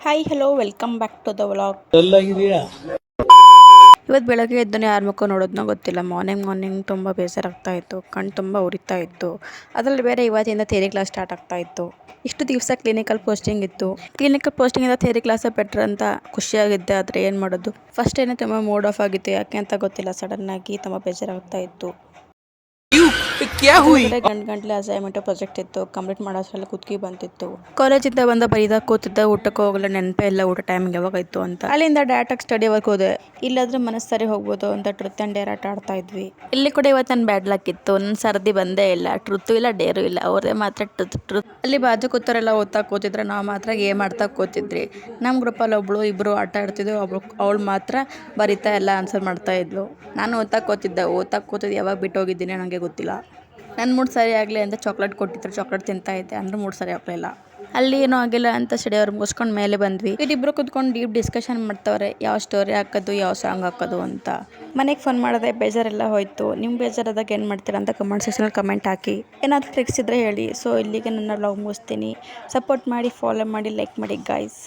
Hi hello welcome back to the vlog. ಎಲ್ಲಾಗಿದೆಯಾ? ಇವತ್ತು ಬೆಳಗ್ಗೆ ಎದ್ದನೇ ಯಾರ ಮುಖ ನೋಡೋದನ್ನೋ ಗೊತ್ತಿಲ್ಲ. ಮಾರ್ನಿಂಗ್ ತುಂಬ ಬೇಸರಾಗ್ತಾ ಇತ್ತು, ಕಣ್ಣು ತುಂಬ ಉರಿತಾ ಇತ್ತು. ಅದರಲ್ಲಿ ಬೇರೆ ಇವತ್ತಿಂದ ಥಿಯರಿ ಕ್ಲಾಸ್ ಸ್ಟಾರ್ಟ್ ಆಗ್ತಾ ಇತ್ತು. ಇಷ್ಟು ದಿವಸ ಕ್ಲಿನಿಕಲ್ ಪೋಸ್ಟಿಂಗ್ ಇತ್ತು. ಕ್ಲಿನಿಕಲ್ ಪೋಸ್ಟಿಂಗಿಂದ ಥಿಯರಿ ಕ್ಲಾಸೇ ಬೆಟ್ರ್ ಅಂತ ಖುಷಿಯಾಗಿದ್ದೆ. ಆದರೆ ಏನು ಮಾಡೋದು, ಫಸ್ಟ್ ಏನೇ ತುಂಬ ಮೂಡ್ ಆಫ್ ಆಗಿತ್ತು, ಯಾಕೆ ಅಂತ ಗೊತ್ತಿಲ್ಲ. ಸಡನ್ನಾಗಿ ತುಂಬ ಬೇಜಾರಾಗ್ತಾ ಇತ್ತು. ಗಂಟೆ ಅಸೈನ್ಮೆಂಟ್ ಪ್ರಾಜೆಕ್ಟ್ ಇತ್ತು, ಕಂಪ್ಲೀಟ್ ಮಾಡೋದ್ರಲ್ಲಿ ಕುತ್ಕಿ ಬಂತಿತ್ತು. ಕಾಲೇಜಿಂದ ಬಂದ ಬರೀದ ಕೂತಿದ್ದ, ಊಟಕ್ಕೆ ಹೋಗಲ್ಲ, ನೆನಪೇ ಇಲ್ಲ ಊಟ ಟೈಮಿಂಗ್ ಯಾವಾಗಾಯ್ತು ಅಂತ. ಅಲ್ಲಿಂದ ಡೈರೆಕ್ಟಾಗಿ ಸ್ಟಡಿ ವರ್ಕ್ ಹೋದೆ. ಇಲ್ಲಾದ್ರೆ ಮನಸ್ಸು ಸರಿ ಹೋಗ್ಬೋದು ಅಂತ ಟ್ರುತ್ ಆ್ಯಂಡ್ ಡೇರ್ ಆಟ ಆಡ್ತಾ ಇದ್ವಿ. ಇಲ್ಲಿ ಕೂಡ ಇವತ್ತು ನನ್ನ ಬ್ಯಾಡ್ ಲಕ್ ಇತ್ತು. ನನ್ನ ಸರ್ದಿ ಬಂದೇ ಇಲ್ಲ, ಟ್ರುತ್ತು ಇಲ್ಲ ಡೇರು ಇಲ್ಲ, ಅವ್ರದೇ ಮಾತ್ರ ಟ್ರುತ್. ಅಲ್ಲಿ ಬಾಜು ಕೂತರೆಲ್ಲ ಓದ್ತಾ ಕೂತಿದ್ರೆ, ನಾವು ಮಾತ್ರ ಗೇಮ್ ಆಡ್ತಾ ಕೂತಿದ್ರಿ. ನಮ್ಮ ಗ್ರೂಪಲ್ಲಿ ಇಬ್ಬರು ಆಟ ಆಡ್ತಿದ್ವು. ಅವಳು ಮಾತ್ರ ಬರಿತಾ ಎಲ್ಲ ಆನ್ಸರ್ ಮಾಡ್ತಾ ಇದ್ಲು. ನಾನು ಓದ್ತಾ ಕೂತಿದ್ದೆ ಯಾವಾಗ ಬಿಟ್ಟು ಹೋಗಿದ್ದೀನಿ ನನಗೆ ಗೊತ್ತಿಲ್ಲ. ನನ್ನ ಮೂಡ್ ಸರಿ ಆಗಲಿ ಅಂತ ಚಾಕ್ಲೇಟ್ ಕೊಟ್ಟಿದ್ರು, ಚಾಕ್ಲೇಟ್ ತಿಂತಾ ಇದ್ದೆ, ಅಂದ್ರೆ ಮೂಡ್ ಸರಿ ಆಗಲಿಲ್ಲ. ಅಲ್ಲಿ ಏನೂ ಆಗಿಲ್ಲ ಅಂತ ಸ್ಟಡಿ ಅವ್ರು ಮುಗಿಸ್ಕೊಂಡು ಮೇಲೆ ಬಂದ್ವಿ. ಇಬ್ಬರು ಕುತ್ಕೊಂಡು ಡೀಪ್ ಡಿಸ್ಕಷನ್ ಮಾಡ್ತವ್ರೆ, ಯಾವ ಸ್ಟೋರಿ ಹಾಕೋದು, ಯಾವ ಸಾಂಗ್ ಹಾಕೋದು ಅಂತ. ಮನೆಗೆ ಫೋನ್ ಮಾಡಿದೆ, ಬೇಜಾರೆಲ್ಲ ಹೋಯ್ತು. ನಿಮ್ಮ ಬೇಜಾರಾದಾಗ ಏನು ಮಾಡ್ತೀರಾ ಅಂತ ಕಮೆಂಟ್ ಸೆಕ್ಷನಲ್ಲಿ ಕಮೆಂಟ್ ಹಾಕಿ. ಏನಾದರೂ ಟ್ರಿಕ್ಸ್ ಇದ್ದರೆ ಹೇಳಿ. ಸೊ ಇಲ್ಲಿಗೆ ನನ್ನ ವ್ಲಾಗ್ ಮುಗಿಸ್ತೀನಿ. ಸಪೋರ್ಟ್ ಮಾಡಿ, ಫಾಲೋ ಮಾಡಿ, ಲೈಕ್ ಮಾಡಿ ಗೈಸ್.